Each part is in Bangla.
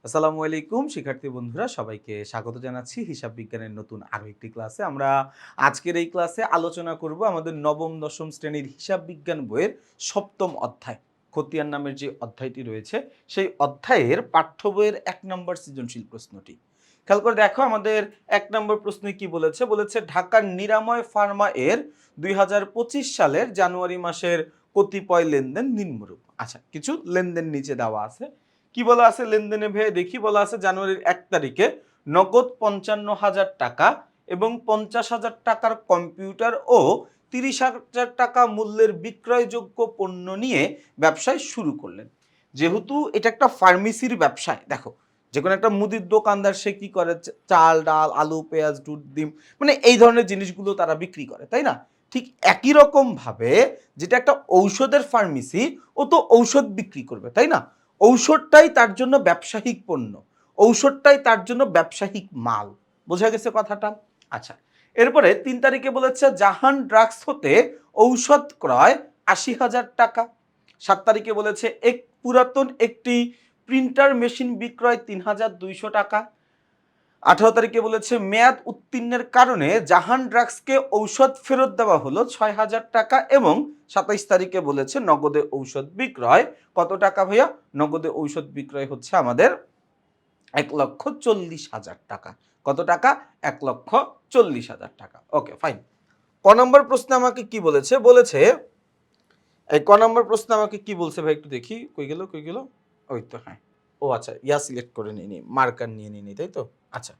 আসসালামু আলাইকুম শিক্ষার্থী বন্ধুরা, সবাইকে স্বাগত জানাচ্ছি হিসাব বিজ্ঞানের নতুন আরো একটি ক্লাসে। আমরা আজকের এই ক্লাসে আলোচনা করব আমাদের নবম দশম শ্রেণীর হিসাব বিজ্ঞান বইয়ের সপ্তম অধ্যায় খতিয়ান নামের যে অধ্যায়টি রয়েছে সেই অধ্যায়ের পাঠ্য বইয়ের ১ নম্বর সৃজনশীল প্রশ্নটি। খেয়াল করে দেখো, আমাদের ১ নম্বর প্রশ্নে কি বলেছে। বলেছে ঢাকার নিরাময় ফার্মা এর ২০২৫ সালের জানুয়ারি মাসের কতিপয় লেনদেন নিম্নরূপ। আচ্ছা, কিছু লেনদেন নিচে দেওয়া আছে। কি বলা আছে লেনদেনে ভেয়ে দেখি। বলা আছে জানুয়ারির ১ তারিখে নগদ ৫৫,০০০ টাকা এবং ৫০,০০০ টাকার কম্পিউটার ও ৩০,০০০ টাকা মূল্যের বিক্রয়যোগ্য পণ্য নিয়ে ব্যবসায় শুরু করলেন। যেহেতু এটা একটা ফার্মেসির ব্যবসায়, দেখো যে কোনো একটা মুদির দোকানদার সে কি করে, চাল ডাল আলু পেঁয়াজ দুধ ডিম মানে এই ধরনের জিনিসগুলো তারা বিক্রি করে, তাই না? ঠিক একই রকম ভাবে যেটা একটা ঔষধের ফার্মেসি, ও তো ঔষধ বিক্রি করবে, তাই না? ঔষধটাই তার জন্য ব্যবসায়িক পণ্য, ঔষধটাই তার জন্য ব্যবসায়িক মাল। বোঝা গেছে কথাটা? আচ্ছা, এরপরে ৩ তারিখে বলেছে জাহান ড্রাগস হতে ঔষধ ক্রয় ৮০,০০০ টাকা। ৭ তারিখে বলেছে এক পুরাতন একটি প্রিন্টার মেশিন বিক্রয় ৩,২০০ টাকা। ১৮ তারিখে বলেছে মেয়াদ উত্তীর্ণের কারণে জাহান ড্রাগসকে ঔষধ ফেরত দেওয়া হলো ৬,০০০ টাকা। এবং ২৭ তারিখে বলেছে নগদে ঔষধ বিক্রয় কত টাকা ভাইয়া? নগদে ঔষধ বিক্রয় হচ্ছে আমাদের ১,৪০,০০০ টাকা। কত টাকা? ১,৪০,০০০ টাকা। ওকে, ফাইন। ক নম্বর প্রশ্নে আমাকে কি বলেছে? বলেছে এই ক নম্বর প্রশ্নে আমাকে কি বলছে ভাই, একটু দেখি। কই গেল? ওই তো, হ্যাঁ। ও আচ্ছা, সিলেক্ট করে নিই, মার্কার নিয়ে নিই, তাই তো? আচ্ছা,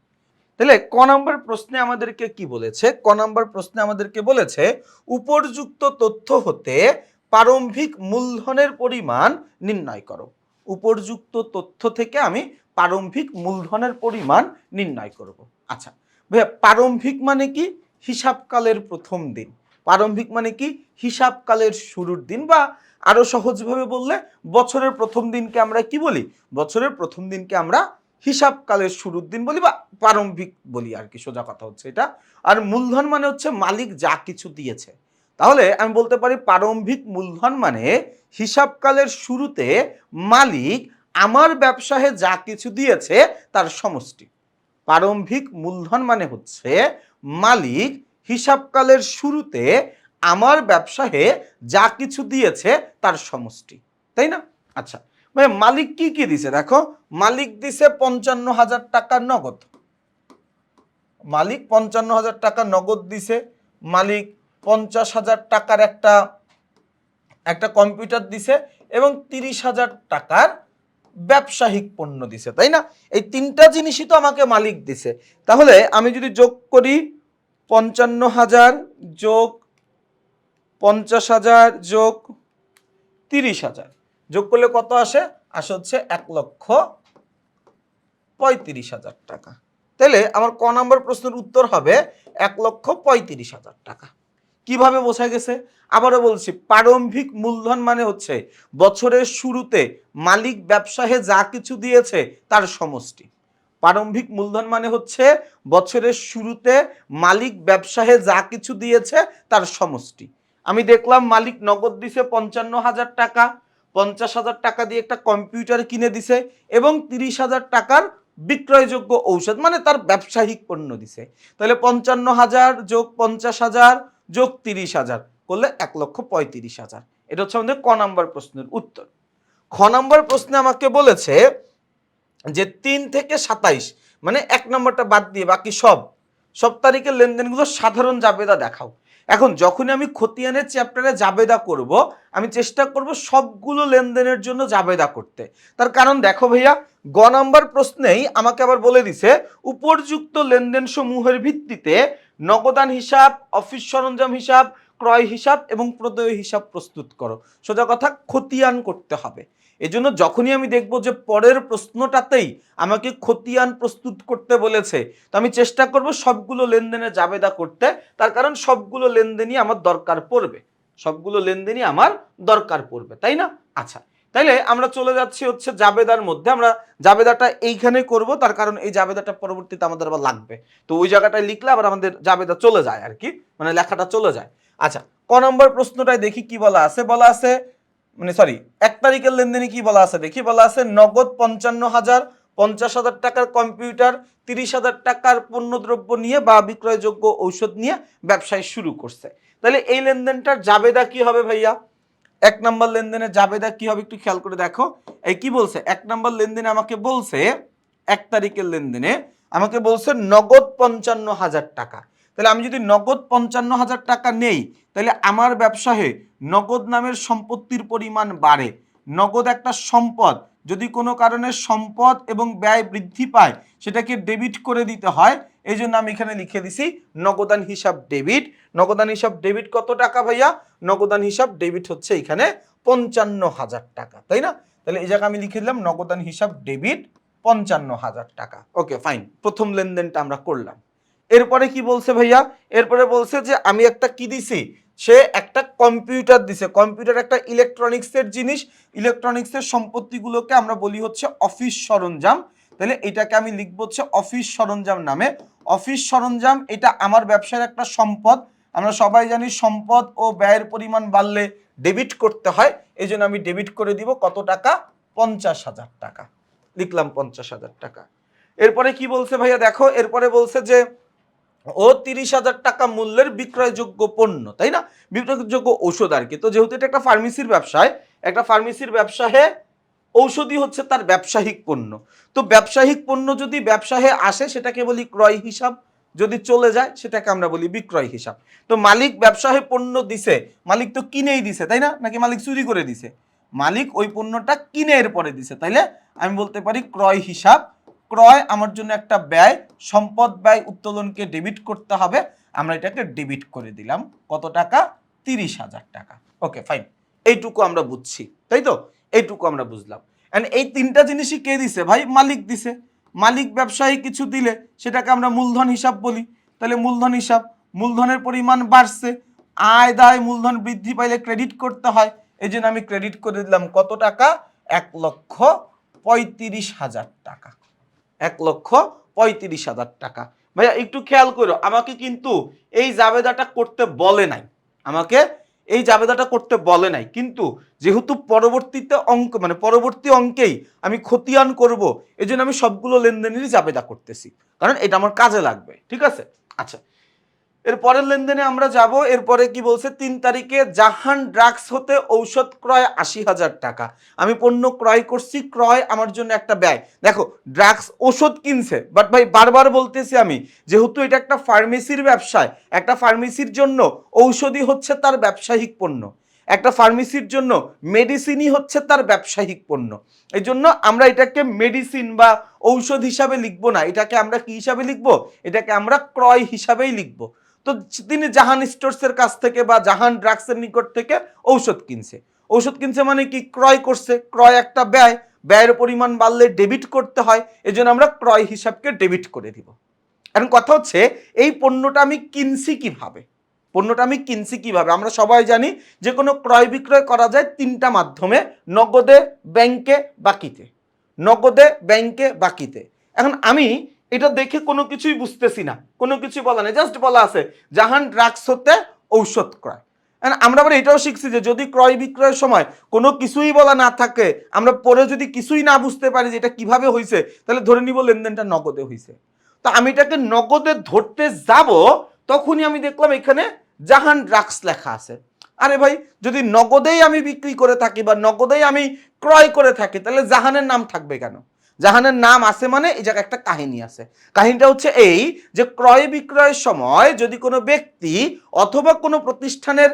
তাহলে ক নম্বর প্রশ্নে আমাদেরকে কি বলেছে? ক নম্বর প্রশ্নে আমাদেরকে বলেছে উপর্যুক্ত তথ্য হতে প্রারম্ভিক মূলধনের পরিমাণ নির্ণয় করো। উপর্যুক্ত তথ্য থেকে আমি প্রারম্ভিক মূলধনের পরিমাণ নির্ণয় করব। আচ্ছা ভাইয়া, প্রারম্ভিক মানে কি? হিসাবকালের প্রথম দিন। প্রারম্ভিক মানে কি? হিসাবকালের শুরুর দিন, বা আরো সহজভাবে বললে বছরের প্রথম দিনকে আমরা কি বলি? বছরের প্রথম দিনকে আমরা হিসাবকালের শুরুর দিন বলি, বা প্রারম্ভিক বলি আর কি, সোজা কথা হচ্ছে এটা। আর মূলধন মানে হচ্ছে মালিক যা কিছু দিয়েছে। তাহলে আমি বলতে পারি প্রারম্ভিক মূলধন মানে হিসাবকালের শুরুতে মালিক আমার ব্যবসায় যা কিছু দিয়েছে তার সমষ্টি। প্রারম্ভিক মূলধন মানে হচ্ছে মালিক হিসাবকালের শুরুতে আমার ব্যবসায় যা কিছু দিয়েছে তার সমষ্টি, তাই না? আচ্ছা ভাই, মালিক কি কি দিছে দেখো। মালিক দিছে ৫৫,০০০ টাকা নগদ। মালিক ৫৫,০০০ টাকা নগদ দিছে। মালিক ৫০,০০০ টাকার একটা কম্পিউটার দিছে এবং ৩০,০০০ টাকার ব্যবসায়িক পণ্য দিছে, তাই না? এই তিনটা জিনিসই তো আমাকে মালিক দিছে। তাহলে আমি যদি যোগ করি ৫৫,০০০ যোগ ৫০,০০০ যোগ ৩০,০০০ যোগ করলে কত আসে? হচ্ছে ১,৩৫,০০০ টাকা। তাহলে আমার ক নম্বর প্রশ্নের উত্তর হবে ১,৩৫,০০০ টাকা। কিভাবে বোঝা গেছে? আবারও বলছি, প্রারম্ভিক মূলধন মানে হচ্ছে বছরের শুরুতে মালিক ব্যবসায়ে যা কিছু দিয়েছে তার সমষ্টি। প্রারম্ভিক মূলধন মানে হচ্ছে বছরের শুরুতে মালিক ব্যবসায়ে যা কিছু দিয়েছে তার সমষ্টি। আমি দেখলাম মালিক নগদ দিছে ৫৫,০০০ টাকা, ৫০,০০০ টাকা দিয়ে একটা কম্পিউটার কিনে দিছে এবং ৩০,০০০ টাকার বিক্রয়যোগ্য ঔষধ মানে তার ব্যবসায়িক পণ্য দিছে। তাহলে ৫৫,০০০ যোগ ৫০,০০০ যোগ ৩০,০০০ করলে ১,৩৫,০০০। এটা হচ্ছে আমাদের ক নম্বর প্রশ্নের উত্তর। খ নম্বর প্রশ্নে আমাকে বলেছে যে ৩ থেকে ২৭ মানে ১ নম্বরটা বাদ দিয়ে বাকি সব তারিখের লেনদেনগুলো সাধারণ জাবেদা দেখাও। এখন যখনই আমি খতিয়ানের চ্যাপ্টারে জাবেদা করব, আমি চেষ্টা করব সবগুলো লেনদেনের জন্য জাবেদা করতে। তার কারণ দেখো ভাইয়া, গ নম্বর প্রশ্নেই আমাকে আবার বলে দিছে উপর্যুক্ত লেনদেন সমূহের ভিত্তিতে নগদান হিসাব, অফিস সরঞ্জাম হিসাব, ক্রয় হিসাব এবং প্রদেয় হিসাব প্রস্তুত করো। সোজা কথা, খতিয়ান করতে হবে। এজন্য যখনই আমি দেখব যে পরের প্রশ্নটাতেই আমাকে খতিয়ান প্রস্তুত করতে বলেছে, তো আমি চেষ্টা করব সবগুলো লেনদেনে জাবেদা করতে। তার কারণ সবগুলো লেনদেনই আমার দরকার পড়বে, সবগুলো লেনদেনই আমার দরকার পড়বে, তাই না? আচ্ছা, তাইলে আমরা চলে যাচ্ছি হচ্ছে জাবেদার মধ্যে। আমরা জাবেদাটা এইখানে করব, তার কারণ এই জাবেদাটা পরবর্তীতে আমাদের আবার লাগবে। তো ওই জায়গাটায় লিখলে আবার আমাদের জাবেদা চলে যায় আর কি, মানে লেখাটা চলে যায়। আচ্ছা, ক নম্বর প্রশ্নটায় দেখি কি বলা আছে। বলা আছে ১ তারিখের লেনদেনে কি বলা আছে দেখি। বলা আছে নগদ ৫৫,০০০ 50,000 টাকার কম্পিউটার, 30,000 টাকার পণ্যদ্রব্য নিয়ে বা বিক্রয়যোগ্য ঔষধ নিয়ে ব্যবসায় শুরু করছে। তাহলে এই লেনদেনটার জাবেদা কি হবে ভাইয়া? 1 নম্বর লেনদেনে জাবেদা কি হবে একটু খেয়াল করে দেখো। এই কি বলছে 1 নম্বর লেনদেনে আমাকে বলছে 1 তারিখের লেনদেনে আমাকে বলছে নগদ 55,000 টাকা। তাহলে আমি যদি নগদ 55,000 টাকা নেই তাহলে আমার ব্যবসায়ে নগদ নামের সম্পত্তির পরিমাণ বাড়ে। নগদ একটা সম্পদ, যদি কোনো কারণে সম্পদ এবং ব্যয় বৃদ্ধি পায় সেটাকে ডেবিট করে দিতে হয়। এই জন্য আমি এখানে লিখে দিছি নগদান হিসাব ডেবিট। নগদান হিসাব ডেবিট কত টাকা ভাইয়া? নগদান হিসাব ডেবিট হচ্ছে এখানে 55,000 টাকা, তাই না? তাহলে এই জায়গায় আমি লিখে দিলাম নগদান হিসাব ডেবিট 55,000 টাকা। ওকে ফাইন, প্রথম লেনদেনটা আমরা করলাম। এরপরে কি বলছে ভাইয়া? এরপরে বলছে যে আমি একটা কি দিছি, সে একটা কম্পিউটার দিছে। কম্পিউটার একটা ইলেকট্রনিক্সের জিনিস, ইলেকট্রনিক্সের সম্পত্তিগুলোকে আমরা বলি হচ্ছে অফিস সরঞ্জাম। তাহলে এটাকে আমি লিখবো হচ্ছে অফিস সরঞ্জাম নামে। অফিস সরঞ্জাম এটা আমার ব্যবসার একটা সম্পদ। আমরা সবাই জানি সম্পদ ও ব্যয়ের পরিমাণ বাড়লে ডেবিট করতে হয়, এই জন্য আমি ডেবিট করে দিব কত টাকা? 50,000 টাকা। লিখলাম 50,000 টাকা। এরপরে কি বলছে ভাইয়া দেখো, এরপরে বলছে যে ও 30,000 টাকা মূল্যের বিক্রয়যোগ্য পণ্য, তাই না? বিক্রয়যোগ্য ঔষধ আর কি। তো যেহেতু এটা একটা ফার্মেসির ব্যবসায়, একটা ফার্মেসির ব্যবসায়ে ঔষধি হচ্ছে তার ব্যবসায়িক পণ্য। তো ব্যবসায়িক পণ্য যদি ব্যবসায়ে আসে সেটাকে বলি ক্রয় হিসাব, যদি চলে যায় সেটাকে আমরা বলি বিক্রয় হিসাব। তো মালিক ব্যবসায়ে পণ্য দিছে, মালিক তো কিনেই দিছে, তাই না? নাকি মালিক চুরি করে দিছে? মালিক ওই পণ্যটা কিনে এরপরে দিছে, তাইলে আমি বলতে পারি ক্রয় হিসাব। ক্রয় আমার জন্য একটা ব্যয়, সম্পদ ব্যয় উত্তোলনকে ডেবিট করতে হবে, আমরা এটাকে ডেবিট করে দিলাম কত টাকা? 30,000 টাকা। ওকে ফাইন, এইটুকু আমরা বুঝছি, তাই তো? এইটুকু আমরা বুঝলাম। এন্ড এই তিনটা জিনিসই কে দিছে ভাই? মালিক দিছে। মালিক ব্যবসায়ী কিছু দিলে সেটাকে আমরা মূলধন হিসাব বলি। তাহলে মূলধন হিসাব, মূলধনের পরিমাণ বাড়ছে, আয় দায় মূলধন বৃদ্ধি পাইলে ক্রেডিট করতে হয়, এই জন্য আমি ক্রেডিট করে দিলাম কত টাকা? 1,35,000 টাকা। 1,35,000 টাকা। ভাইয়া একটু খেয়াল করো, আমাকে কিন্তু এই জাবেদাটা করতে বলে নাই, আমাকে এই জাবেদাটা করতে বলে নাই, কিন্তু যেহেতু পরবর্তীতে অঙ্ক মানে পরবর্তী অঙ্কেই আমি খতিয়ান করব, এজন্য আমি সবগুলো লেনদেনেরই জাবেদা করতেছি, কারণ এটা আমার কাজে লাগবে। ঠিক আছে, আচ্ছা এর পরের লেনদেনে আমরা যাব। এরপরে কি বলছে? 3 তারিখে জাহান ড্রাগস হতে ঔষধ ক্রয় 80,000 টাকা। আমি পণ্য ক্রয় করছি, ক্রয় আমার জন্য একটা ব্যয়। দেখো ড্রাগস ওষুধ কিনছে, বাট ভাই বারবার বলতেছি আমি, যেহেতু এটা একটা ফার্মেসির ব্যবসায়, একটা ফার্মেসির জন্য ঔষধি হচ্ছে তার ব্যবসায়িক পণ্য, একটা ফার্মেসির জন্য মেডিসিনই হচ্ছে তার ব্যবসায়িক পণ্য। এই জন্য আমরা এটাকে মেডিসিন বা ঔষধ হিসাবে লিখবো না, এটাকে আমরা কি হিসাবে লিখবো? এটাকে আমরা ক্রয় হিসাবেই লিখবো। তো তিনি জাহান স্টোরসের কাছ থেকে বা জাহান ড্রাগসের নিকট থেকে ঔষধ কিনছে। ঔষধ কিনছে মানে কি? ক্রয় করছে। ক্রয় একটা ব্যয়, ব্যয়ের পরিমাণ বাড়লে ডেবিট করতে হয়, এজন্য আমরা ক্রয় হিসাবকে ডেবিট করে দিব। এখন কথা হচ্ছে এই পণ্যটা আমি কিনছি কিভাবে? পণ্যটা আমি কিনছি কিভাবে? আমরা সবাই জানি যে কোনো ক্রয় বিক্রয় করা যায় তিনটা মাধ্যমে: নগদে, ব্যাংকে, বাকিতে। নগদে, ব্যাংকে, বাকিতে। এখন আমি এটা দেখে কোনো কিছুই বুঝতেছি না, কোনো কিছুই বলা নেই, জাস্ট বলা আছে জাহান ড্রাগস হতে ঔষধ ক্রয়। আমরা আবার এটাও শিখছি যে যদি ক্রয় বিক্রয়ের সময় কোনো কিছুই বলা না থাকে, আমরা পরে যদি কিছুই না বুঝতে পারি যে এটা কিভাবে হয়েছে, তাহলে ধরে নিব লেনদেনটা নগদে হয়েছে। তো আমি এটাকে নগদে ধরতে যাব, তখনই আমি দেখলাম এখানে জাহান ড্রাগস লেখা আছে। আরে ভাই, যদি নগদেই আমি বিক্রি করে থাকি বা নগদেই আমি ক্রয় করে থাকি, তাহলে জাহানের নাম থাকবে কেন? জাহানের নাম আছে মানে এই জায়গায় একটা কাহিনী আছে। কাহিনীটা হচ্ছে এই যে ক্রয় বিক্রয়ের সময় যদি কোনো ব্যক্তি অথবা কোনো প্রতিষ্ঠানের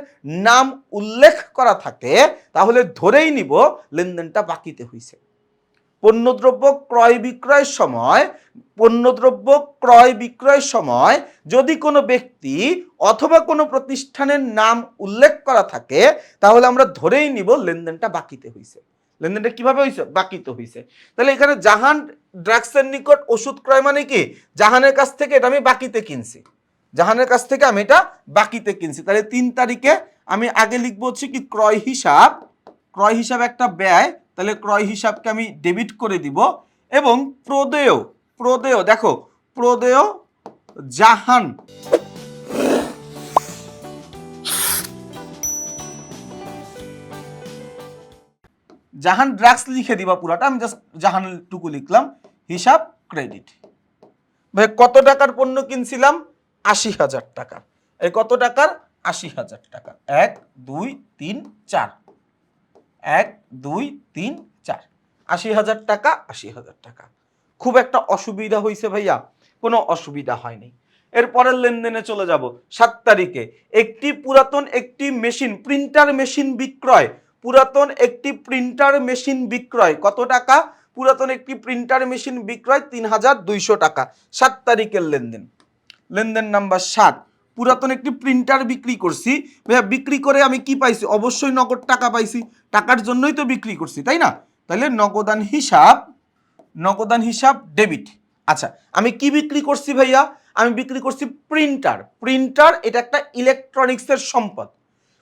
নাম উল্লেখ করা থাকে, তাহলে ধরেই নিব লেনদেনটা বাকিতে হইছে। পণ্যদ্রব্য ক্রয় বিক্রয়ের সময়, পণ্যদ্রব্য ক্রয় বিক্রয়ের সময় যদি কোনো ব্যক্তি অথবা কোনো প্রতিষ্ঠানের নাম উল্লেখ করা থাকে, তাহলে আমরা ধরেই নিব লেনদেনটা বাকিতে হইছে। লেনদেনটা কিভাবে হইছে? বাকিতে হইছে। তাহলে এখানে জাহান ড্রাগসের নিকট ওষুধ ক্রয় মানে কি? জাহানের কাছ থেকে এটা আমি বাকিতে কিনছি, জাহানের কাছ থেকে আমি এটা বাকিতে কিনছি। তাহলে 3 তারিখে আমি আগে লিখবো হচ্ছে কি ক্রয় হিসাব। ক্রয় হিসাব একটা ব্যয়, তাহলে ক্রয় হিসাবকে আমি ডেবিট করে দিব। এবং প্রদেয়, প্রদেয় দেখো, প্রদেয় জাহান, জাহান ড্রাগস লিখে দিবা পুরাটা, আমি জাস্ট জাহান টুকু লিখলাম হিসাব ক্রেডিট। ভাই কত টাকার পণ্য কিনছিলাম? ৮০,০০০ টাকা। এই কত টাকার? ৮০,০০০ টাকা। ১ ২ ৩ ৪, ১ ২ ৩ ৪, ৮০,০০০ টাকা, ৮০,০০০ টাকা। খুব একটা অসুবিধা হয়েছে ভাইয়া? কোনো অসুবিধা হয়নি। এরপরের লেনদেনে চলে যাব। ৭ তারিখে একটি পুরাতন একটি মেশিন, প্রিন্টার মেশিন বিক্রয়। পুরাতন একটি প্রিন্টার মেশিন বিক্রয় কত টাকা? পুরাতন একটি প্রিন্টার মেশিন বিক্রয় ৩,২০০ টাকা। ৭ তারিখের লেনদেন। লেনদেন নাম্বার ৭। পুরাতন একটি প্রিন্টার বিক্রি করছি। ভাইয়া বিক্রি করে আমি কি পাইছি? অবশ্যই নগদ টাকা পাইছি। টাকার জন্যই তো বিক্রি করছি, তাই না? তাহলে নগদান হিসাব ডেবিট। আচ্ছা, আমি কি বিক্রি করছি ভাইয়া? আমি বিক্রি করছি প্রিন্টার। প্রিন্টার এটা একটা ইলেকট্রনিক্সের সম্পদ,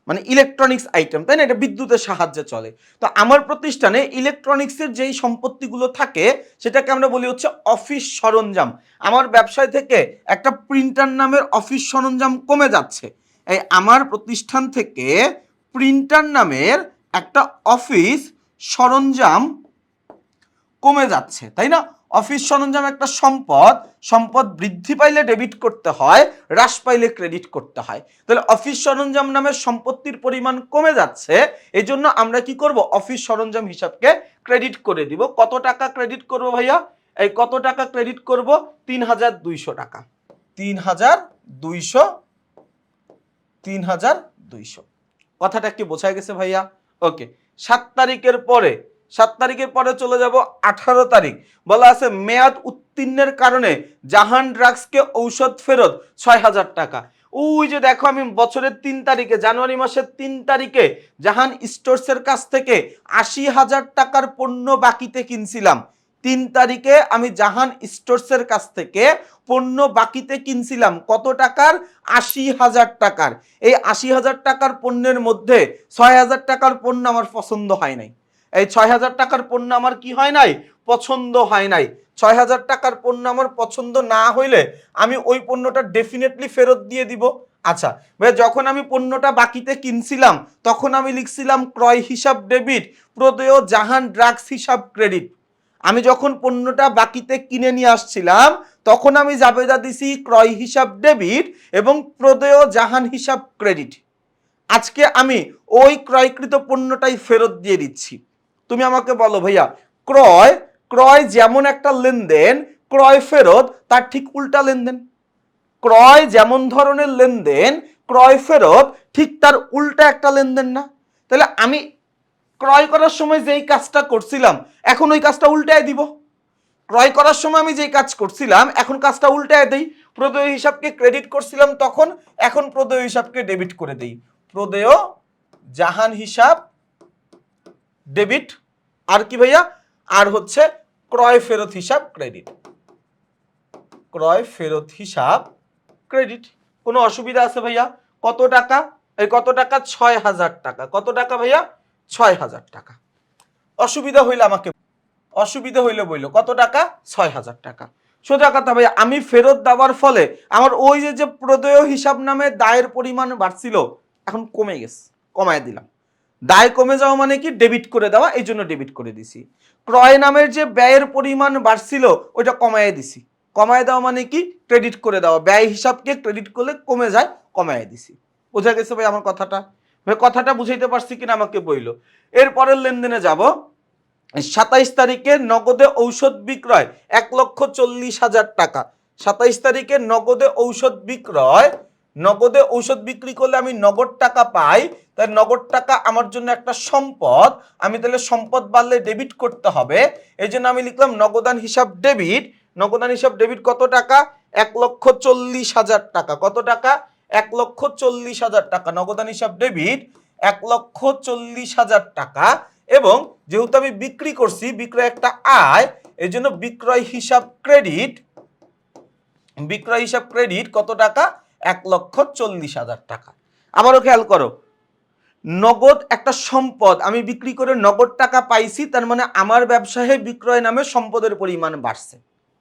মানে ইলেকট্রনিক্স আইটেম, তাই না? এটা বিদ্যুতের সাহায্যে চলে। তো আমার প্রতিষ্ঠানে ইলেকট্রনিক্সের যেই সম্পত্তিগুলো থাকে সেটাকে আমরা বলি হচ্ছে অফিস সরঞ্জাম। আমার ব্যবসায় থেকে একটা প্রিন্টার নামের অফিস সরঞ্জাম কমে যাচ্ছে। এই আমার প্রতিষ্ঠান থেকে প্রিন্টার নামের একটা অফিস সরঞ্জাম কমে যাচ্ছে, তাই না? অফিস সরঞ্জাম একটা সম্পদ, সম্পদ বৃদ্ধি পাইলে ডেবিট করতে হয়, হ্রাস পাইলে ক্রেডিট করতে হয়। তাহলে অফিস সরঞ্জাম নামের সম্পত্তির পরিমাণ কমে যাচ্ছে, এই জন্য আমরা কি করব? অফিস সরঞ্জাম হিসাবকে ক্রেডিট করে দিব। কত টাকা ক্রেডিট করব ভাইয়া? এই কত টাকা ক্রেডিট করব? ৩,২০০ টাকা। ৩,২০০। কথাটা কি বোঝা গেছে ভাইয়া? ওকে। ৭ তারিখের পরে চলে যাব ১৮ তারিখ। বলা আছে মেয়াদ উত্তীর্ণের কারণে জাহান ড্রাগসকে ঔষধ ফেরত ৬,০০০ টাকা। ওই যে দেখো, আমি বছরের ৩ তারিখে, জানুয়ারি মাসের ৩ তারিখে জাহান স্টোরসের কাছ থেকে ৮০,০০০ টাকার পণ্য বাকিতে কিনছিলাম। ৩ তারিখে আমি জাহান স্টোরসের কাছ থেকে পণ্য বাকিতে কিনছিলাম কত টাকার? ৮০,০০০ টাকার। এই ৮০,০০০ টাকার পণ্যের মধ্যে ৬,০০০ টাকার পণ্য আমার পছন্দ হয় নাই। এই ৬,০০০ টাকার পণ্য আমার কি হয় নাই? পছন্দ হয় নাই। ৬,০০০ টাকার পণ্য আমার পছন্দ না হইলে আমি ওই পণ্যটা ডেফিনেটলি ফেরত দিয়ে দিব। আচ্ছা ভাই, যখন আমি পণ্যটা বাকিতে কিনছিলাম তখন আমি লিখছিলাম ক্রয় হিসাব ডেবিট, প্রদেয় জাহান ড্রাগস হিসাব ক্রেডিট। আমি যখন পণ্যটা বাকিতে কিনে নিয়ে আসছিলাম তখন আমি জাবেদা দিছি ক্রয় হিসাব ডেবিট এবং প্রদেয় জাহান হিসাব ক্রেডিট। আজকে আমি ওই ক্রয়কৃত পণ্যটাই ফেরত দিয়ে দিচ্ছি। তুমি আমাকে বলো ভাইয়া, ক্রয় যেমন একটা লেনদেন, ক্রয় ফেরত তার ঠিক উল্টা লেনদেন। ক্রয় যেমন ধরনের লেনদেন, ক্রয় ফেরত ঠিক তার উল্টা একটা লেনদেন না? তাহলে আমি ক্রয় করার সময় যেই কাজটা করছিলাম এখন ওই কাজটা উল্টায় দিব। ক্রয় করার সময় আমি যেই কাজ করছিলাম এখন কাজটা উল্টায় দেই। প্রদেয় হিসাবকে ক্রেডিট করছিলাম তখন, এখন প্রদেয় হিসাবকে ডেবিট করে দেই। প্রদেয় জাহান হিসাব ডেবিট। আর কি ভাইয়া? আর হচ্ছে ক্রয় ফেরত হিসাব ক্রেডিট। ক্রয় ফেরত হিসাব ক্রেডিট। কোনো অসুবিধা আছে ভাইয়া? কত টাকা? এই কত টাকা? ৬,০০০ টাকা। কত টাকা ভাইয়া? ৬,০০০ টাকা। অসুবিধা হইলে বইলো কত টাকা? ৬,০০০ টাকা। সোজা কথা ভাইয়া, আমি ফেরত দেওয়ার ফলে আমার ওই যে প্রদেয় হিসাব নামে দায়ের পরিমাণ বাড়ছিল এখন কমে গেছে, কমায় দিলাম। দায় কমে যাওয়া মানে কি? ডেবিট করে দেওয়া, এই জন্য ডেবিট করে দিছি। ক্রয় নামের যে ব্যয়ের পরিমাণ বাড়ছিল ওইটা কমায় দিছি। কমায় দেওয়া মানে কি? ক্রেডিট করে দেওয়া। ব্যয় হিসাবকে ক্রেডিট করলে কমে যায়, কমায় দিছি। বোঝা গেছে ভাই আমার কথাটা? ভাই কথাটা বুঝাইতে পারছি কিনা আমাকে বইলো। এরপরের লেনদেনে যাব। ২৭ তারিখে নগদে ঔষধ বিক্রয় ১,৪০,০০০ টাকা। ২৭ তারিখে নগদে ঔষধ বিক্রি করলে আমি নগদ টাকা পাই। তাই নগদ টাকা আমার জন্য একটা সম্পদ। আমি তাহলে সম্পদ বাড়লে ডেবিট করতে হবে, এই জন্য আমি লিখলাম নগদান হিসাব ডেবিট। নগদান হিসাব ডেবিট কত টাকা? ১,৪০,০০০ টাকা। কত টাকা? ১,৪০,০০০ টাকা। নগদান হিসাব ডেবিট ১,৪০,০০০ টাকা। এবং যেহেতু আমি বিক্রি করছি, বিক্রয় একটা আয়, এই জন্য বিক্রয় হিসাব ক্রেডিট কত টাকা? ১,৪০,০০০ টাকা। আবারও খেয়াল করো, নগদ একটা সম্পদ আমি বিক্রি করে নগদ টাকা পাইছি, তার মানে আমার ব্যবসায়ে বিক্রয় নামে সম্পদের পরিমাণ বাড়ছে।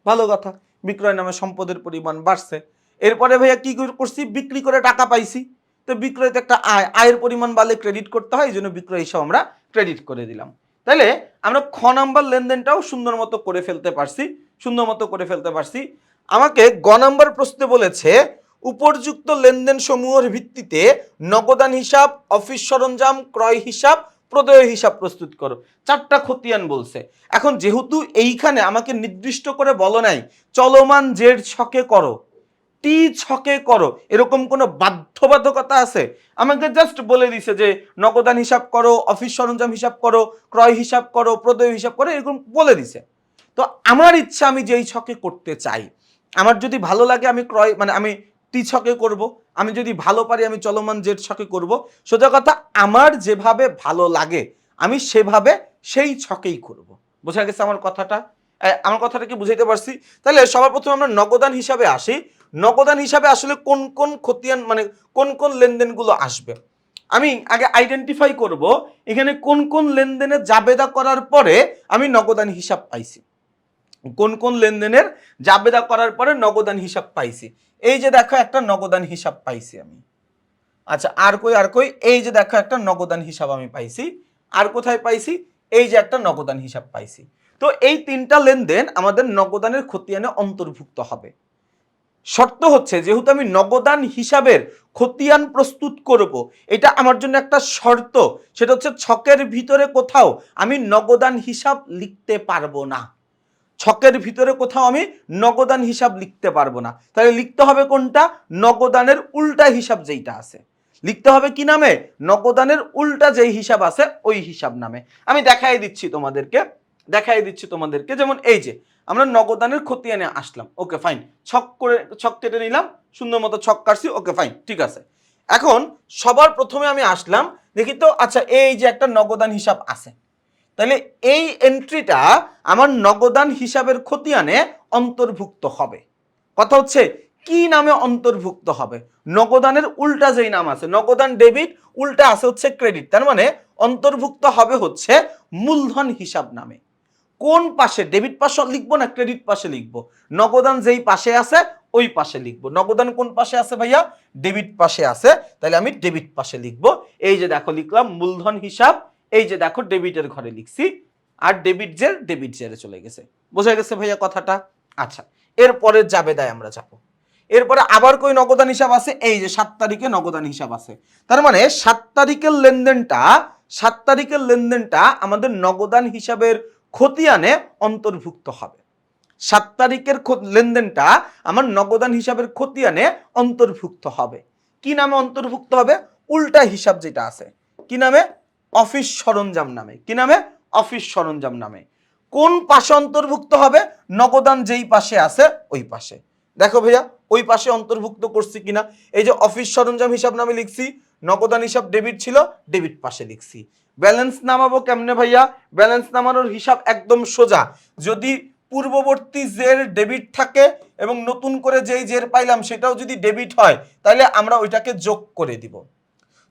ভালো কথা, বিক্রয় নামে সম্পদের পরিমাণ বাড়ছে। এরপরে ভাইয়া কি করছি? বিক্রি করে টাকা পাইছি। তো বিক্রয়তে একটা আয়ের পরিমাণ বাড়লে ক্রেডিট করতে হয়, এই জন্য বিক্রয় হিসাব আমরা ক্রেডিট করে দিলাম। তাহলে আমরা খ নাম্বার লেনদেনটাও সুন্দর মতো করে ফেলতে পারছি। সুন্দর মতো করে ফেলতে পারছি। আমাকে গ নাম্বার প্রশ্নে বলেছে উপর্যুক্ত লেনদেন সমূহের ভিত্তিতে নগদান হিসাব, অফিস সরঞ্জাম, ক্রয় হিসাব, প্রদেয় হিসাব প্রস্তুত করো। 4টা খতিয়ান বলছে। এখন যেহেতু এইখানে আমাকে নির্দিষ্ট করে বলো নাই চলমান জেড ছকে করো, টি ছকে করো, এরকম কোনো বাধ্যবাধকতা আছে? আমাকে জাস্ট বলে দিছে যে নগদান হিসাব করো, অফিস সরঞ্জাম হিসাব করো, ক্রয় হিসাব করো, প্রদেয় হিসাব করো, এরকম বলে দিছে। তো আমার ইচ্ছা আমি যেই ছকে করতে চাই, আমার যদি ভালো লাগে আমি ক্রয় মানে আমি টি ছকে করব, আমি যদি ভালো পারি আমি চলমান জেড ছকে করব। সোজা কথা আমার যেভাবে ভালো লাগে আমি সেভাবে সেই ছকেই করব। বোঝা গেছে আমার কথাটা? আমার কথাটা কি বুঝাইতে পারছি? তাহলে সবার প্রথমে আমরা নগদান হিসাবে আসি। নগদান হিসাবে আসলে কোন কোন খতিয়ান মানে কোন কোন লেনদেনগুলো আসবে আমি আগে আইডেন্টিফাই করব। এখানে কোন কোন লেনদেনের জাবেদা করার পরে আমি নগদান হিসাব পাইছি, কোন কোন লেনদেনের জাবেদা করার পরে নগদান হিসাব পাইছি। এই যে দেখো একটা নগদান হিসাব পাইছি আমি। আচ্ছা আর কই, এই যে দেখো একটা নগদান হিসাব আমি পাইছি। আর কোথায় পাইছি? এই যে একটা নগদান হিসাব পাইছি। তো এই 3টা লেনদেন আমাদের নগদানের খতিয়ানে অন্তর্ভুক্ত হবে। শর্ত হচ্ছে যেহেতু আমি নগদান হিসাবের খতিয়ান প্রস্তুত করব, এটা আমার জন্য একটা শর্ত, সেটা হচ্ছে ছকের ভিতরে কোথাও আমি নগদান হিসাব লিখতে পারবো না। ছকের ভিতরে কোথাও আমি নগদান হিসাব লিখতে পারবো না। তাহলে লিখতে হবে কোনটা? নগদানের উল্টা হিসাব যেইটা আছে লিখতে হবে কি নামে? নগদানের উল্টা যেই হিসাব আছে ওই হিসাব নামে। আমি দেখাই দিচ্ছি তোমাদেরকে যেমন এই যে আমরা নগদানের খতিয়ানে আসলাম, ওকে ফাইন, ছক কেটে নিলাম, সুন্দর মতো ছক কাটছি, ওকে ফাইন ঠিক আছে। এখন সবার প্রথমে আমি আসলাম, দেখি তো আচ্ছা এই যে একটা নগদান হিসাব আছে, তাহলে এই এন্ট্রিটা আমার নগদান হিসাবের খতিয়ানে অন্তর্ভুক্ত হবে। কথা হচ্ছে কি নামে অন্তর্ভুক্ত হবে? নগদানের উল্টা যেই নাম আছে, নগদান ডেবিট, উল্টা আছে হচ্ছে ক্রেডিট, তার মানে অন্তর্ভুক্ত হবে হচ্ছে মূলধন হিসাব নামে। কোন পাশে? ডেবিট পাশে লিখবো না ক্রেডিট পাশে লিখবো? নগদান যেই পাশে আছে ওই পাশে লিখবো। নগদান কোন পাশে আছে ভাইয়া? ডেবিট পাশে আছে, তাহলে আমি ডেবিট পাশে লিখবো। এই যে দেখো লিখলাম মূলধন হিসাব, এই যে দেখো ডেবিটের ঘরে লিখছি, আর ডেবিট জেরে চলে গেছে। বোঝা গেছে ভাইয়া কথাটা? আচ্ছা এরপরে জাবেদায় আমরা যাব। এরপরে আবার কই নগদান হিসাব আছে? এই যে 7 তারিখে নগদান হিসাব আছে, তার মানে 7 তারিখের লেনদেনটা আমাদের নগদান হিসাবের খতিয়ানে অন্তর্ভুক্ত হবে। 7 তারিখের লেনদেনটা আমার নগদান হিসাবের খতিয়ানে অন্তর্ভুক্ত হবে। কি নামে অন্তর্ভুক্ত হবে? উল্টা হিসাব যেটা আছে, কি নামে? অফিস সরঞ্জাম নামে। কি নামে? অফিস সরঞ্জাম নামে। কোন পাশে অন্তর্ভুক্ত হবে? নগদান যেই পাশে আছে ওই পাশে। দেখো ভাইয়া ওই পাশে অন্তর্ভুক্ত করছি কিনা। এই যে অফিস সরঞ্জাম হিসাব নামে লিখছি, নগদান হিসাব ডেবিট ছিল, ডেবিট পাশে লিখছি। ব্যালেন্স নামাবো কেমনে ভাইয়া? ব্যালেন্স নামানোর হিসাব একদম সোজা। যদি পূর্ববর্তী জের ডেবিট থাকে এবং নতুন করে যেই জের পাইলাম সেটাও যদি ডেবিট হয় তাহলে আমরা ওইটাকে যোগ করে দিব।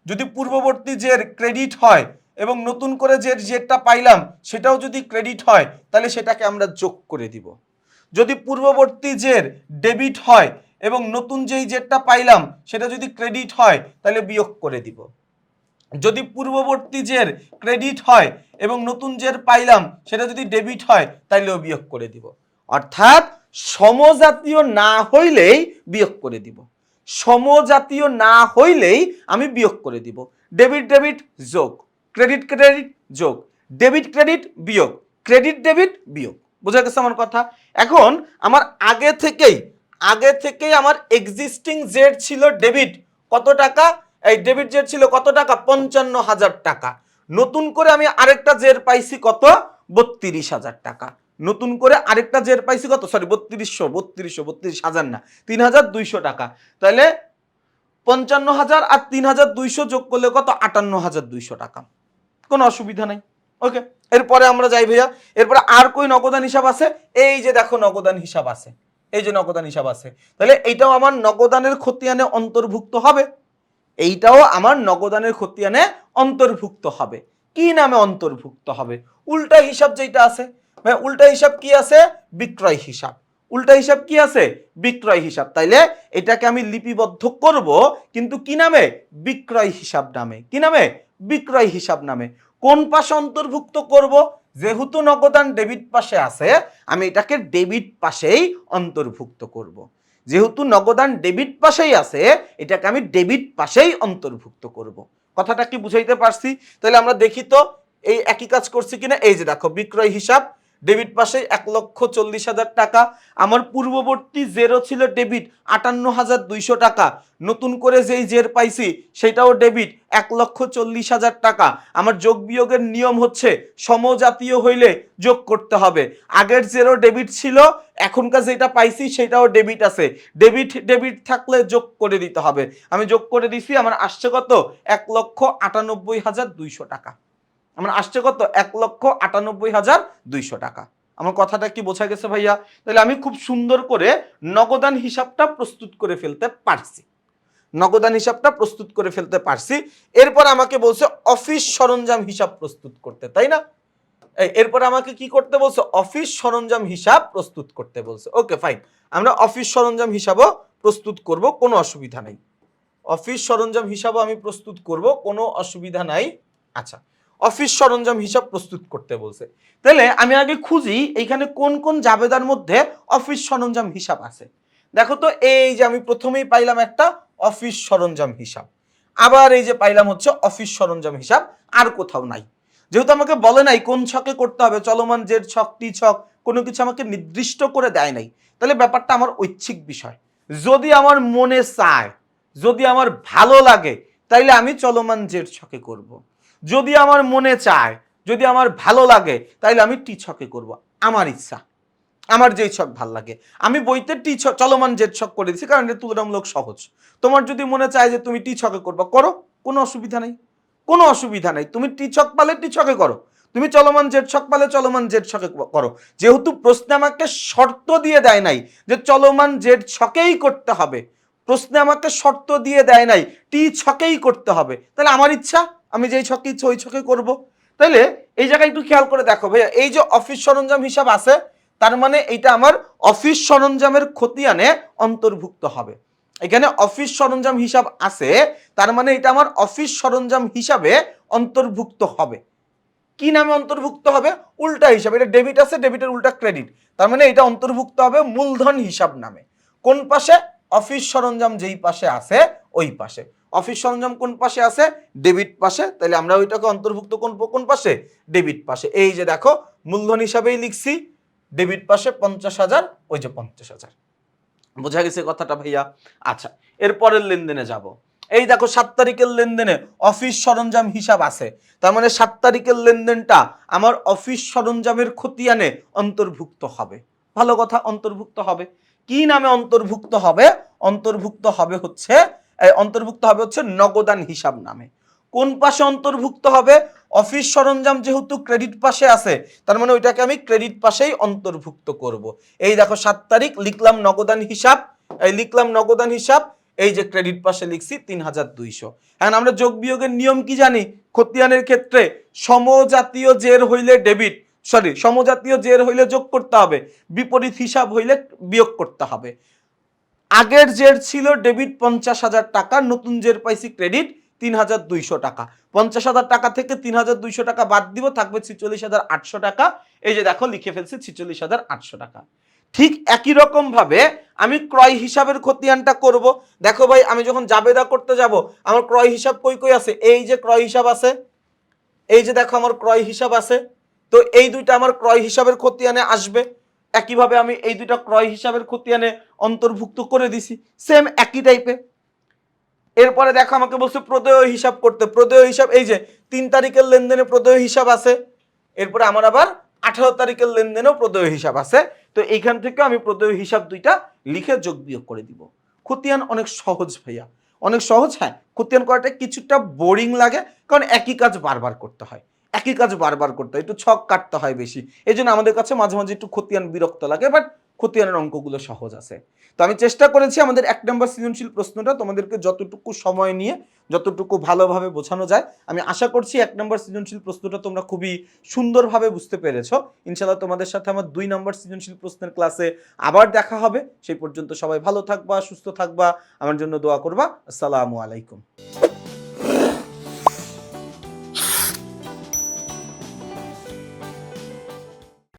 যদি পূর্ববর্তী জের ক্রেডিট হয় এবং নতুন করে যে জেরটা পাইলাম সেটাও যদি ক্রেডিট হয় তাহলে সেটাকে আমরা যোগ করে দিব। যদি পূর্ববর্তী জের ডেবিট হয় এবং নতুন যেই জেরটা পাইলাম সেটা যদি ক্রেডিট হয় তাহলে বিয়োগ করে দিব। যদি পূর্ববর্তী জের ক্রেডিট হয় এবং নতুন জের পাইলাম সেটা যদি ডেবিট হয় তাহলেও বিয়োগ করে দিব। অর্থাৎ সমজাতীয় না হইলেই বিয়োগ করে দিব। সমজাতীয় না হইলেই আমি বিয়োগ করে দিব। ডেবিট ডেবিট যোগ, ক্রেডিট ক্রেডিট যোগ, ডেবিট ক্রেডিট বিয়োগ, ক্রেডিট ডেবিট বিয়োগ। বোঝা গেছে আমার কথা? এখন আমার আগে থেকেই আমার এক্সিস্টিং জেড ছিল ডেবিট কত টাকা? এই ডেবিট জেড ছিল কত টাকা? 55,000 টাকা। নতুন করে আমি আরেকটা জের পাইছি কত? 32,000 টাকা। নতুন করে আরেকটা জের পাইছি কত? সরি 32,000 না, 3,200 টাকা। তাহলে 55,000 আর 3,200 যোগ করলে কত? 58,200 টাকা। কোনো অসুবিধা নাই। ওকে এরপরে আমরা যাই ভাইয়া। এরপরে আর কই নগদান হিসাব আছে? এই যে দেখো নগদান হিসাব আছে, এই যে নগদান হিসাব আছে। তাহলে এইটাও আমার নগদানের খতিয়ানে অন্তর্ভুক্ত হবে। এইটাও আমার নগদানের খতিয়ানে অন্তর্ভুক্ত হবে। কি নামে অন্তর্ভুক্ত হবে? উল্টা হিসাব যেটা আছে ভাই, উল্টা হিসাব কি আছে? বিক্রয় হিসাব। উল্টা হিসাব কি আছে? বিক্রয় হিসাব। তাইলে এটাকে আমি লিপিবদ্ধ করব কিন্তু কি নামে? বিক্রয় হিসাব নামে। কি নামে? বিক্রয় হিসাব নামে। কোন পাশে অন্তর্ভুক্ত করব? যেহেতু নগদান ডেবিট পাশে আছে আমি এটাকে ডেবিট পাশেই অন্তর্ভুক্ত করব। যেহেতু নগদান ডেবিট পাশেই আছে এটাকে আমি ডেবিট পাশেই অন্তর্ভুক্ত করব। কথাটা কি বুঝাইতে পারছি? তাহলে আমরা দেখি তো এই একই কাজ করছি কিনা। এই যে দেখো বিক্রয় হিসাব ডেবিট পাশে 1,40,000 টাকা, আমার পূর্ববর্তী জেরো ছিল ডেবিট 58,200 টাকা, নতুন করে যেই জের পাইছি সেটাও ডেবিট 1,40,000 টাকা। আমার যোগ বিয়োগের নিয়ম হচ্ছে সমজাতীয় হইলে যোগ করতে হবে। আগের জেরো ডেবিট ছিল, এখনকার যেটা পাইছি সেটাও ডেবিট আছে, ডেবিট ডেবিট থাকলে যোগ করে দিতে হবে। আমি যোগ করে দিছি, আমার আসছে কত 1,98,200 টাকা। আমার আসছে কত 1,98,200 টাকা। আমার কথাটা কি বোঝা গেছে ভাইয়া? তাহলে আমি খুব সুন্দর করে নগদান হিসাবটা প্রস্তুত করে ফেলতে পারছি, নগদান হিসাবটা প্রস্তুত করে ফেলতে পারছি। এরপর আমাকে বলছে অফিস সরঞ্জাম হিসাব প্রস্তুত করতে, তাই না? এরপর আমাকে কি করতে বলছে? অফিস সরঞ্জাম হিসাব প্রস্তুত করতে বলছে। ওকে ফাইন, আমরা অফিস সরঞ্জাম হিসাবও প্রস্তুত করব, কোনো অসুবিধা নাই। অফিস সরঞ্জাম হিসাবও আমি প্রস্তুত করব, কোনো অসুবিধা নাই। আচ্ছা, অফিস সরঞ্জাম হিসাব প্রস্তুত করতে বলছে, তাহলে আমি আগে খুঁজি এইখানে কোন কোন জাবেদার মধ্যে অফিস সরঞ্জাম হিসাব আছে। দেখো তো, এই যে আমি প্রথমেই পাইলাম একটা অফিস সরঞ্জাম হিসাব, আবার এই যে পাইলাম হচ্ছে অফিস সরঞ্জাম হিসাব, আর কোথাও নাই। যেহেতু আমাকে বলে নাই কোন ছকে করতে হবে, চলমান জেড ছক, টি ছক, কোনো কিছু আমাকে নির্দিষ্ট করে দেয় নাই, তাহলে ব্যাপারটা আমার ঐচ্ছিক বিষয়। যদি আমার মনে চায়, যদি আমার ভালো লাগে, তাইলে আমি চলমান জেড ছকে করব। যদি আমার মনে চায়, যদি আমার ভালো লাগে, তাইলে আমি টি ছকে করব। আমার ইচ্ছা, আমার যেই ছক ভাল লাগে। আমি বইতে টি ছক চলমান জেড ছক করে দিচ্ছি কারণ এটা তুলনামূলক সহজ। তোমার যদি মনে চায় যে তুমি টি ছকে করবা, করো, কোনো অসুবিধা নেই, কোনো অসুবিধা নেই। তুমি টি ছক পালে টি ছকে করো, তুমি চলমান জেড ছক পালে চলমান জেড ছকে করো। যেহেতু প্রশ্নে আমাকে শর্ত দিয়ে দেয় নাই যে চলমান জেড ছকেই করতে হবে, প্রশ্নে আমাকে শর্ত দিয়ে দেয় নাই টি ছকেই করতে হবে, তাহলে আমার ইচ্ছা, আমি যেই ছকে ইচ্ছা ওই ছকে করব। তাহলে এই জায়গায় একটু খেয়াল করে দেখো ভাইয়া, এই যে অফিস সরঞ্জাম হিসাব আছে, তার মানে এইটা আমার অফিস সরঞ্জামের খতিয়ানে অন্তর্ভুক্ত হবে। এখানে অফিস সরঞ্জাম হিসাব আছে, তার মানে এটা আমার অফিস সরঞ্জাম হিসাবে অন্তর্ভুক্ত হবে। কি নামে অন্তর্ভুক্ত হবে? উল্টা হিসাব। এটা ডেবিট আছে, ডেবিটের উল্টা ক্রেডিট, তার মানে এটা অন্তর্ভুক্ত হবে মূলধন হিসাব নামে। কোন পাশে? অফিস সরঞ্জাম যেই পাশে আছে ওই পাশে। অফিস সরঞ্জাম কোন পাশে আছে? ডেবিট পাশে, তাহলে আমরা ওইটাকে অন্তর্ভুক্ত কোন পাশে? ডেবিট পাশে। এই যে দেখো মূলধন হিসাবেই লিখছি, ডেবিট পাশে 50,000, ওই যে 50,000। বোঝা গেছে কথাটা ভাইয়া? আচ্ছা, এরপরের লেনদেনে যাব। এই দেখো 7 তারিখের লেনদেনে অফিস সরঞ্জাম হিসাব আছে, তার মানে 7 তারিখের লেনদেনটা আমার অফিস সরঞ্জামের খতিয়ানে অন্তর্ভুক্ত হবে। ভালো কথা, অন্তর্ভুক্ত হবে। কি নামে অন্তর্ভুক্ত হবে? অন্তর্ভুক্ত হবে হচ্ছে নগদান হিসাব নামে। কোন পাশে অন্তর্ভুক্ত হবে? অফিস সরঞ্জাম যেহেতু ক্রেডিট পাশে আছে, তার মানে ওইটাকে আমি ক্রেডিট পাশেই অন্তর্ভুক্ত করব। এই দেখো 7 তারিখ লিখলাম নগদান হিসাব, এই যে ক্রেডিট পাশে লিখছি 3,200। এখন আমরা যোগ বিয়োগের নিয়ম কি জানি? খতিয়ানের ক্ষেত্রে সমজাতীয় জের হইলে ডেবিট, সমজাতীয় জের হইলে যোগ করতে হবে, বিপরীত হিসাব হইলে বিয়োগ করতে হবে। আগের জের ছিল ডেবিট 50,000 টাকা, নতুন জের পাইছি ক্রেডিট 3,200 টাকা। 50,000 টাকা থেকে 3,200 টাকা বাদ দিব, থাকবে 46,800 টাকা। এই যে দেখো লিখে ফেলছি 46,800 টাকা। ঠিক একই রকম ভাবে আমি ক্রয় হিসাবের খতিয়ানটা করব। দেখো ভাই, আমি যখন জাবেদা করতে যাব, আমার ক্রয় হিসাব কই কই আছে? এই যে ক্রয় হিসাব আছে, এই যে দেখো আমার ক্রয় হিসাব আছে, তো এই দুইটা আমার ক্রয় হিসাবের খতিয়ানে আসবে। একইভাবে আমি এই দুইটা ক্রয় হিসাবের খতিয়ানে অন্তর্ভুক্ত করে দিছি, সেম একই টাইপে। এরপরে দেখো আমাকে বলছে প্রদেয় হিসাব করতে। প্রদেয় হিসাব, এই যে 3 তারিখের লেনদেনে প্রদেয় হিসাব আছে, এরপরে আমার আবার 18 তারিখের লেনদেনেও প্রদেয় হিসাব আছে। তো এইখান থেকে আমি প্রদেয় হিসাব দুইটা লিখে যোগ বিয়োগ করে দিব। খতিয়ান অনেক সহজ ভাইয়া, অনেক সহজ। হ্যাঁ, খতিয়ান করাটা কিছুটা বোরিং লাগে, কারণ একই কাজ বারবার করতে হয়, একটু ছক কাটতে হয় বেশি, এই জন্য আমাদের কাছে মাঝে মাঝে একটু খতিয়ান বিরক্ত লাগে, বাট খতিয়ানের অঙ্কগুলো সহজ আছে। তো আমি চেষ্টা করেছি আমাদের 1 নম্বর সৃজনশীল প্রশ্নটা তোমাদেরকে যতটুকু সময় নিয়ে যতটুকু ভালোভাবে বোঝানো যায়, আমি আশা করছি 1 নম্বর সৃজনশীল প্রশ্নটা তোমরা খুবই সুন্দরভাবে বুঝতে পেরেছো। ইনশাআল্লাহ তোমাদের সাথে আমার 2 নম্বর সৃজনশীল প্রশ্নের ক্লাসে আবার দেখা হবে। সেই পর্যন্ত সবাই ভালো থাকবা, সুস্থ থাকবা, আমার জন্য দোয়া করবা। আসসালামু আলাইকুম।